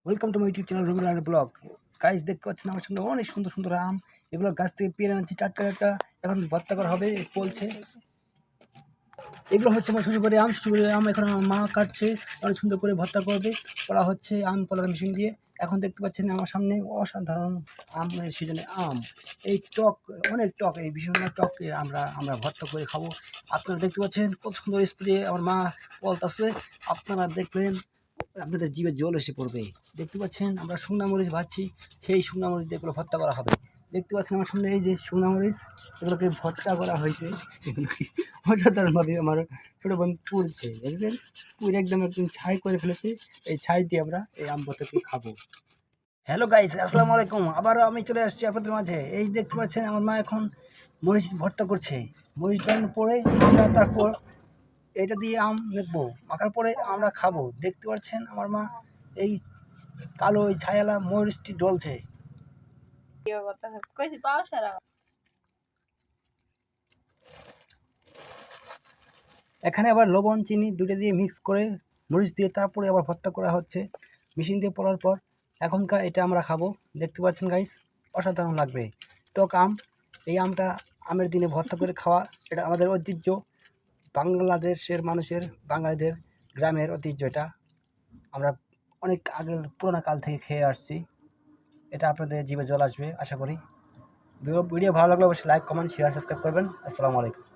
Welcome to my YouTube channel Rabindra blog. Guys, দেখতে পাচ্ছেন আমার সামনে অনেক সুন্দর সুন্দর আম। এগুলো গাছ থেকে পেরে আনছি টাটকা টাটকা, এখন ভর্তা করা হবে বলছে। এগুলো হচ্ছে আমার শ্বশুরবাড়ির আম। শ্বশুরবাড়ির আম এখন আমার মা কাটছে, অনেক সুন্দর করে ভর্তা করবে। করা হচ্ছে আম পলার মেশিন দিয়ে। এখন দেখতে পাচ্ছেন আমার সামনে অসাধারণ আমের সিজনে আম। এই টক, অনেক টক, এই ভীষণ টক আমরা ভর্তা করে খাবো। আপনারা দেখতে পাচ্ছেন কত সুন্দর স্প্রে আমার মা বলতেছে। আপনারা দেখলেন আপনাদের জিভে জল এসে পড়বে। দেখতে পাচ্ছেন আমরা শুকনা মরিচ ভাজছি, সেই শুকনা মরিচ দিয়ে এগুলো ভর্তা করা হবে। দেখতে পাচ্ছেন আমার সামনে এই যে শুকনা মরিচ, এগুলোকে ভর্তা করা হয়েছে। এগুলোকে অসাধারণভাবে আমার ছোটো বোন পুড়ছে, দেখছেন? পুড়ে একদম একদম ছাই করে ফেলেছে। এই ছাই দিয়ে আমরা এই আম ভর্তাকে খাবো। হ্যালো গাইস, আসসালামু আলাইকুম। আবারও আমি চলে আসছি আপনাদের মাঝে। এই দেখতে পাচ্ছেন আমার মা এখন মরিচ ভর্তা করছে। মরিচ দেওয়ার পরে তারপর এটা দিয়ে আম মেখবো, মাখার পরে আমরা খাবো। দেখতে পাচ্ছেন আমার মা এই কালো এই ছায়ালা মরিচটি ডলছে। এখানে আবার লবণ চিনি দুটো দিয়ে মিক্স করে মরিচ দিয়ে তারপরে আবার ভর্তা করা হচ্ছে মেশিন দিয়ে পড়ার পর। এখনকার এটা আমরা খাবো। দেখতে পাচ্ছেন গাইস, অসাধারণ লাগবে। টক আম, এই আমটা আমের দিনে ভর্তা করে খাওয়া, এটা আমাদের ঐতিহ্য। বাংলাদেশের মানুষের, বাঙালিদের গ্রামের ঐতিহ্য এটা। আমরা অনেক আগে পুরোনো কাল থেকে খেয়ে আসছি। এটা আপনাদের জিভে জল আসবে আশা করি। ভিডিও ভালো লাগলে অবশ্যই লাইক, কমেন্ট, শেয়ার, সাবস্ক্রাইব করবেন। আসসালামু আলাইকুম।